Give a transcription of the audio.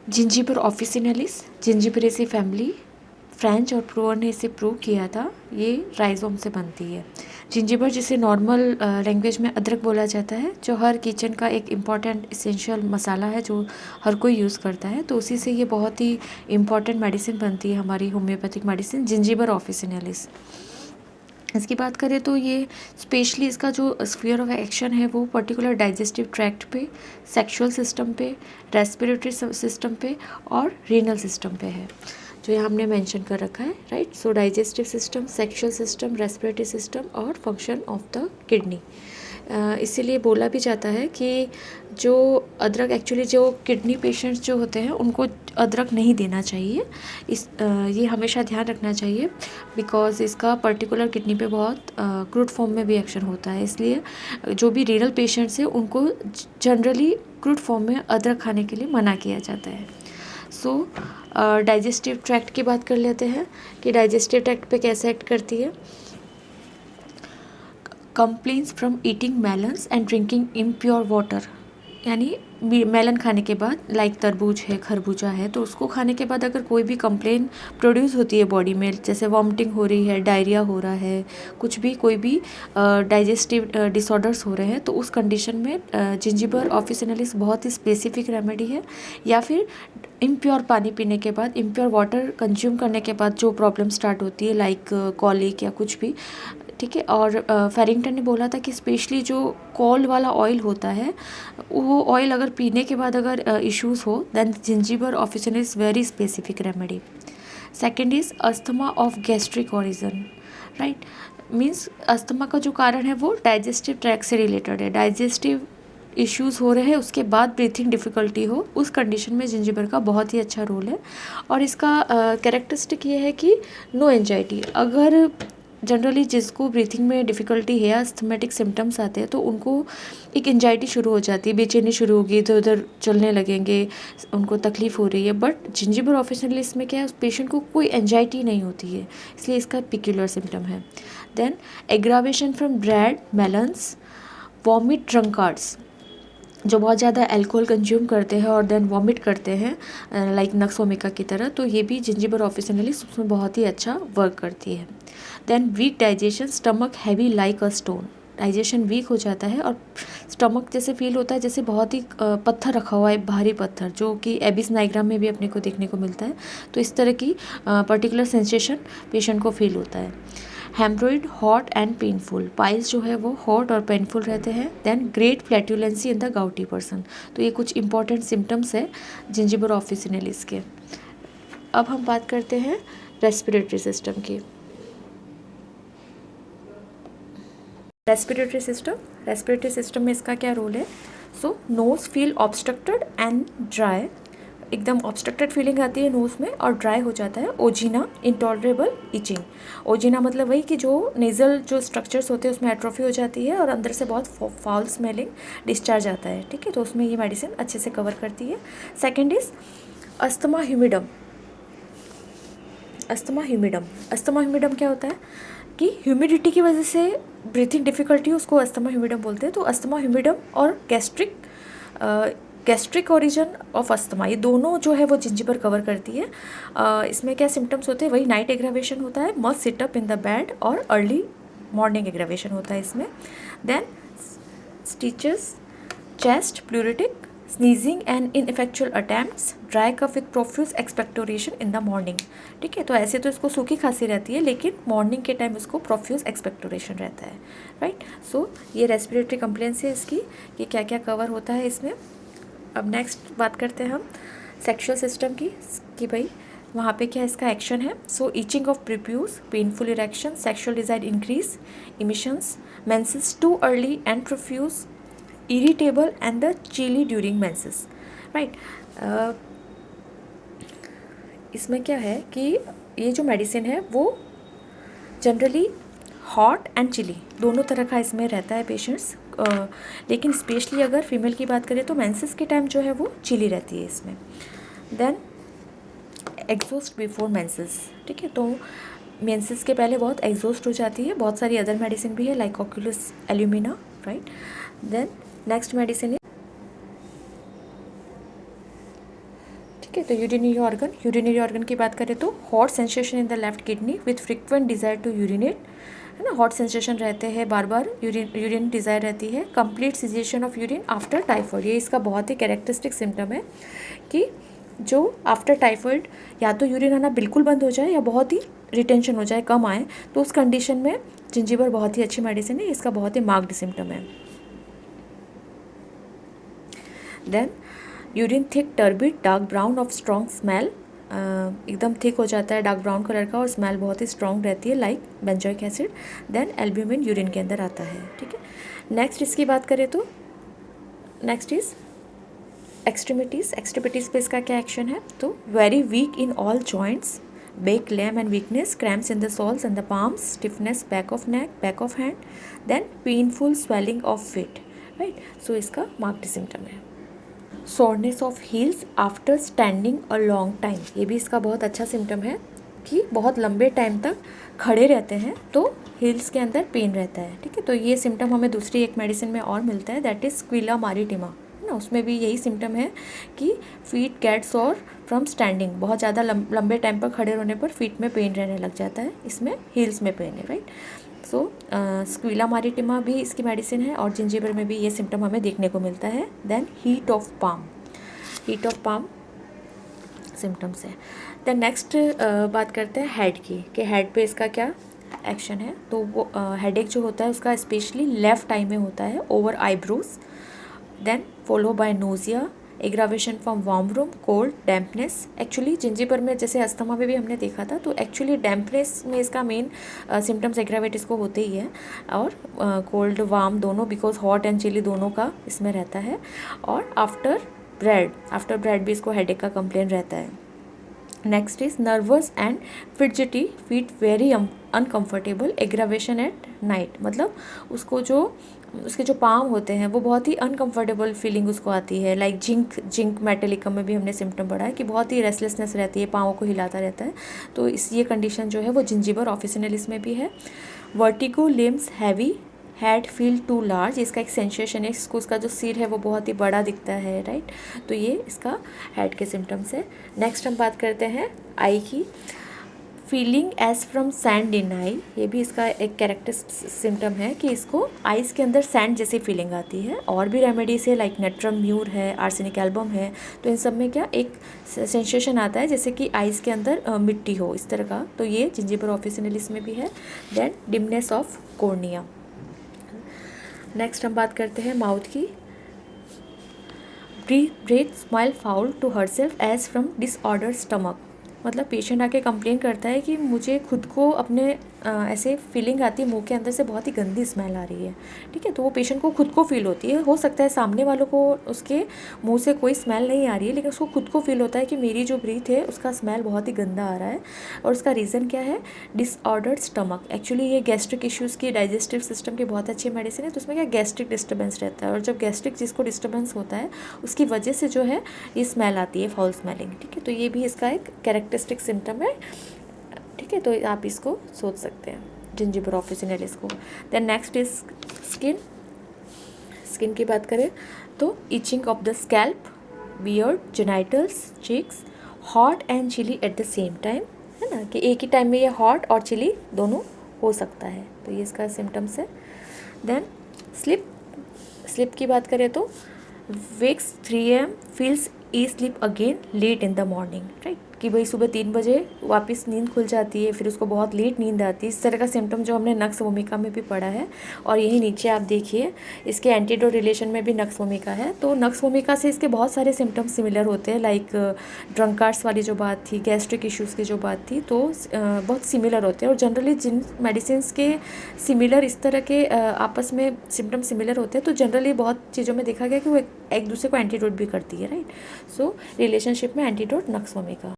जिंजिबर ऑफिसिनलिस, जिंजिबरेसी family, French और प्रूअर ने इसे प्रूव किया था, ये राइजोम से बनती है। जिंजिबर जिसे नॉर्मल लैंग्वेज में अदरक बोला जाता है, जो हर किचन का एक इम्पॉर्टेंट इसेंशियल मसाला है जो हर कोई यूज़ करता है, तो उसी से ये बहुत ही इम्पॉर्टेंट मेडिसिन बनती है, हमारी होम्योपैथिक मेडिसिन जिंजिबर ऑफिसिनलिस। इसकी बात करें तो ये स्पेशली इसका जो स्फीयर ऑफ एक्शन है वो पर्टिकुलर डाइजेस्टिव ट्रैक्ट पे, सेक्सुअल सिस्टम पे, रेस्पिरेटरी सिस्टम पे और रीनल सिस्टम पे है, जो यहाँ हमने मेंशन कर रखा है, right. So digestive system, sexual system, respiratory system और फंक्शन ऑफ द किडनी। इसीलिए बोला भी जाता है कि जो अदरक एक्चुअली जो किडनी पेशेंट्स जो होते हैं उनको अदरक नहीं देना चाहिए, ये हमेशा ध्यान रखना चाहिए, बिकॉज़ इसका पर्टिकुलर किडनी पे बहुत क्रूड फॉर्म में भी एक्शन होता है। इसलिए जो भी रीनल पेशेंट्स हैं उनको जनरली क्रूड फॉर्म में अदरक खाने के लिए मना किया जाता है। सो डाइजेस्टिव ट्रैक्ट की बात कर लेते हैं कि डाइजेस्टिव ट्रैक्ट पे कैसे एक्ट करती है। Complaints from eating melons and drinking impure water, यानी मेलन खाने के बाद, लाइक तरबूज है, खरबूजा है, तो उसको खाने के बाद अगर कोई भी कंप्लेन प्रोड्यूस होती है बॉडी में, जैसे वॉमिटिंग हो रही है, डायरिया हो रहा है, कुछ भी कोई भी डाइजेस्टिव डिसऑर्डर्स हो रहे हैं, तो उस कंडीशन में जिंजिबर ऑफिसिनलिस बहुत ही स्पेसिफिक रेमेडी है। या फिर इम्प्योर पानी पीने के बाद, इम्प्योर वाटर कंज्यूम करने के बाद जो प्रॉब्लम स्टार्ट होती है, लाइक कॉलिक या कुछ भी, ठीक है। और फेरिंगटन ने बोला था कि स्पेशली जो कॉल वाला ऑयल होता है, वो ऑयल अगर पीने के बाद अगर इश्यूज़ हो, then zingiber officinalis very specific remedy. Second is asthma of gastric origin, right. Means asthma का जो कारण है वो डाइजेस्टिव ट्रैक्ट से रिलेटेड है, डाइजेस्टिव इश्यूज़ हो रहे हैं, उसके बाद ब्रीथिंग डिफ़िकल्टी हो, उस कंडीशन में जिंजिबर का बहुत ही अच्छा रोल है। और इसका कैरेक्टरिस्टिक ये है कि नो एंजाइटी। अगर जनरली जिसको ब्रीथिंग में डिफ़िकल्टी है या अस्थमेटिक सिम्टम्स आते हैं, तो उनको एक एंजाइटी शुरू हो जाती है, बेचैनी शुरू होगी, इधर उधर चलने लगेंगे, उनको तकलीफ़ हो रही है। बट जिंजिबर ऑफिसिनलिस में क्या है, उस पेशेंट को कोई एंजाइटी नहीं होती है, इसलिए इसका पिक्यूलर सिम्टम है। Then aggravation from bread, melons, vomit, drunkards, जो बहुत ज़्यादा अल्कोहल कंज्यूम करते हैं और देन वॉमिट करते हैं, लाइक नक्सोमिका की तरह, तो ये भी जिंजिबर ऑफिसिनलिस उसमें बहुत ही अच्छा वर्क करती है। Then weak digestion, stomach heavy like a stone, digestion weak हो जाता है और स्टमक जैसे फील होता है जैसे बहुत ही पत्थर रखा हुआ है, भारी पत्थर, जो कि एबिस नाइग्राम में भी अपने को देखने को मिलता है। तो इस तरह की पर्टिकुलर सेंसेशन पेशेंट को फील होता है। Hemorrhoid, hot and painful, piles जो है वो हॉट और पेनफुल रहते हैं। Then great flatulency in the gouty person, तो ये कुछ इंपॉर्टेंट सिम्टम्स है जिंजिबर ऑफिसिनलिस के। अब हम बात करते हैं रेस्पिरेटरी सिस्टम की। रेस्पिरेटरी सिस्टम में इसका क्या रोल है। So nose feel obstructed and dry, एकदम ऑब्स्ट्रक्टेड फीलिंग आती है नोज़ में और ड्राई हो जाता है। ओजिना, इंटॉलरेबल इचिंग, ओजिना मतलब वही कि जो नेज़ल जो स्ट्रक्चर्स होते हैं उसमें एट्रोफी हो जाती है और अंदर से बहुत फाउल स्मेलिंग डिस्चार्ज आता है, ठीक है। तो उसमें ये मेडिसिन अच्छे से कवर करती है। Second is asthma humidum. Asthma humidum क्या होता है कि ह्यूमिडिटी की वजह से ब्रीथिंग डिफ़िकल्टी, उसको अस्थमा ह्यूमिडम बोलते हैं। तो अस्थमा ह्यूमिडम और गैस्ट्रिक ओरिजिन ऑफ अस्थमा, ये दोनों जो है वो जिंजिबर कवर करती है। इसमें क्या सिम्टम्स होते हैं, वही नाइट एग्रावेशन होता है, must sit up in the bed, और अर्ली मॉर्निंग एग्रावेशन होता है इसमें। Then stitches, chest, pleuritic, sneezing and ineffectual attempts, dry cough with profuse expectoration in the morning, ठीक है। तो ऐसे तो इसको सूखी खांसी रहती है, लेकिन मॉर्निंग के टाइम इसको प्रोफ्यूज एक्सपेक्टोरेशन रहता है, राइट। सो ये रेस्पिरेटरी कंप्लेंट्स है इसकी, कि क्या क्या कवर होता है इसमें। अब नेक्स्ट बात करते हैं हम सेक्सुअल सिस्टम की, कि भाई वहाँ पे क्या इसका एक्शन है। So itching of prepuce, painful erection, sexual desire increase, emissions, menses too early and profuse, irritable and the chilly during menses, right. इसमें क्या है कि ये जो मेडिसिन है वो जनरली हॉट एंड चिली दोनों तरह का इसमें रहता है पेशेंट्स, लेकिन स्पेशली अगर फीमेल की बात करें तो मेंसेस के टाइम जो है वो चिली रहती है इसमें। देन एग्जॉस्ट बिफोर मेंसेस, ठीक है। तो मेंसेस के पहले बहुत एग्जॉस्ट हो जाती है। बहुत सारी अदर मेडिसिन भी है like oculus alumina, right. Then next medicine है, ठीक है। तो यूरिनरी ऑर्गन की बात करें तो hot sensation in the left kidney with frequent desire to urinate, है ना, हॉट सेंसेशन रहते हैं, बार बार यूरिन डिज़ायर रहती है। Complete cessation of urine after typhoid, ये इसका बहुत ही कैरेक्टरिस्टिक सिम्टम है कि जो आफ्टर टाइफॉइड या तो यूरिन आना बिल्कुल बंद हो जाए या बहुत ही रिटेंशन हो जाए, कम आए, तो उस कंडीशन में जिंजीबर बहुत ही अच्छी मेडिसिन है, इसका बहुत ही मार्क्ड सिम्टम है। Then urine thick turbid dark brown of strong smell, एकदम थिक हो जाता है, डार्क ब्राउन कलर का, और स्मेल बहुत ही स्ट्रॉन्ग रहती है like benzoic acid. Then albumin urine के अंदर आता है, ठीक है। नेक्स्ट इसकी बात करें तो नेक्स्ट इज एक्सट्रीमिटीज़ पे इसका क्या एक्शन है, तो very weak in all joints, back lame and weakness, cramps in the soles and the palms, stiffness back of neck, back of hand, then painful swelling of feet, right. सो इसका marked symptom है। Soreness of heels after standing a long time, ये भी इसका बहुत अच्छा symptom है कि बहुत लंबे टाइम तक खड़े रहते हैं तो हील्स के अंदर पेन रहता है, ठीक है। तो ये सिम्टम हमें दूसरी एक मेडिसिन में और मिलता है, दैट इज स्क्विला मैरिटिमा, है ना, उसमें भी यही सिम्टम है कि feet get sore from standing, बहुत ज़्यादा लंबे टाइम पर खड़े रहने पर फीट में पेन रहने लग जाता है, इसमें हील्स में पेन है, राइट। सो स्क्विला मैरिटिमा भी इसकी मेडिसिन है और जिंजीबर में भी ये सिम्टम हमें देखने को मिलता है। Then heat of palm symptoms है। देन नेक्स्ट बात करते हैं हेड की, कि हेड पे इसका क्या एक्शन है, तो वो हेडेक जो होता है उसका स्पेशली लेफ्ट आई में होता है, over eyebrows, then followed by nausea, aggravation from warm room, cold, dampness. Actually zingiber में जैसे अस्थमा में भी हमने देखा था, तो एक्चुअली डैम्पनेस में इसका मेन सिम्टम्स एग्रावेट इसको होते ही है, और कोल्ड वार्म दोनों, बिकॉज हॉट एंड चिली दोनों का इसमें रहता है। और आफ्टर ब्रेड भी इसको हेडेक का कंप्लेन रहता है। Next is nervous and fidgety, feet very uncomfortable, aggravation at night, मतलब उसके जो पाम होते हैं वो बहुत ही अनकंफर्टेबल फीलिंग उसको आती है, लाइक जिंक मेटेलिकम में भी हमने सिम्टम पढ़ा है कि बहुत ही रेस्टलेसनेस रहती है, पाँवों को हिलाता रहता है, तो ये कंडीशन जो है वो जिंजीबर ऑफिसिनलिस में भी है। Vertigo, limbs heavy, head feel too large, इसका एक सेंसेशन है, इसको उसका जो सिर है वो बहुत ही बड़ा दिखता है, राइट। तो ये इसका हेड के सिम्टम्स है। नेक्स्ट हम बात करते हैं आई की, feeling as from sand in eye, ये भी इसका एक कैरेक्टरिस्टिक सिम्टम है कि इसको आइज़ के अंदर सैंड जैसी फीलिंग आती है। और भी रेमेडीज है लाइक नेट्रम म्यूर है, आर्सेनिक एल्बम है, तो इन सब में क्या एक सेंसेशन आता है जैसे कि आइज़ के अंदर मिट्टी हो, इस तरह का, तो ये जिंजीबर ऑफिसिनलिस में भी है। Then dimness of cornea. Next हम बात करते हैं माउथ की, breath smell foul to herself as from disorder stomach, मतलब पेशेंट आके कंप्लेन करता है कि मुझे खुद को अपने ऐसे फीलिंग आती है, मुंह के अंदर से बहुत ही गंदी स्मेल आ रही है, ठीक है। तो वो पेशेंट को खुद को फील होती है, हो सकता है सामने वालों को उसके मुंह से कोई स्मेल नहीं आ रही है, लेकिन उसको खुद को फील होता है कि मेरी जो ब्रीथ है उसका स्मेल बहुत ही गंदा आ रहा है। और उसका रीज़न क्या है, डिसऑर्डर्ड स्टमक। एक्चुअली ये गैस्ट्रिक इश्यूज़ की, डाइजेस्टिव सिस्टम की बहुत अच्छी मेडिसिन है, तो उसमें क्या गैस्ट्रिक डिस्टर्बेंस रहता है, और जब गैस्ट्रिक जिसको डिस्टर्बेंस होता है उसकी वजह से जो है ये स्मेल आती है, फाउल स्मेलिंग, ठीक है। तो ये भी इसका एक कैरेक्टरिस्टिक सिम्टम है, ठीक है। तो आप इसको सोच सकते हैं जिंजीबर ऑफिसिनलिस को। देन नेक्स्ट इज स्किन की बात करें तो itching of the scalp, beard, genitals, cheeks, hot and chilly at the same time, है ना, कि एक ही टाइम में ये हॉट और चिली दोनों हो सकता है, तो ये इसका सिम्टम्स है। देन स्लिप की बात करें तो wakes 3 AM, feels asleep again late in the morning, right, कि भाई सुबह 3 बजे वापस नींद खुल जाती है, फिर उसको बहुत लेट नींद आती है, इस तरह का सिम्टम जो हमने नक्स भूमिका में भी पढ़ा है। और यही नीचे आप देखिए इसके एंटीडोट रिलेशन में भी नक्स भूमिका है, तो नक्स भूमिका से इसके बहुत सारे सिम्टम्स सिमिलर होते हैं, लाइक ड्रंकार्ड्स वाली जो बात थी, गैस्ट्रिक इश्यूज़ की जो बात थी, तो बहुत सिमिलर होते हैं। और जनरली जिन मेडिसिन के सिमिलर इस तरह के आपस में सिम्टम सिमिलर होते हैं, तो जनरली बहुत चीज़ों में देखा गया कि वो एक दूसरे को एंटीडोट भी करती है, राइट। सो रिलेशनशिप में एंटीडोट नक्स भूमिका।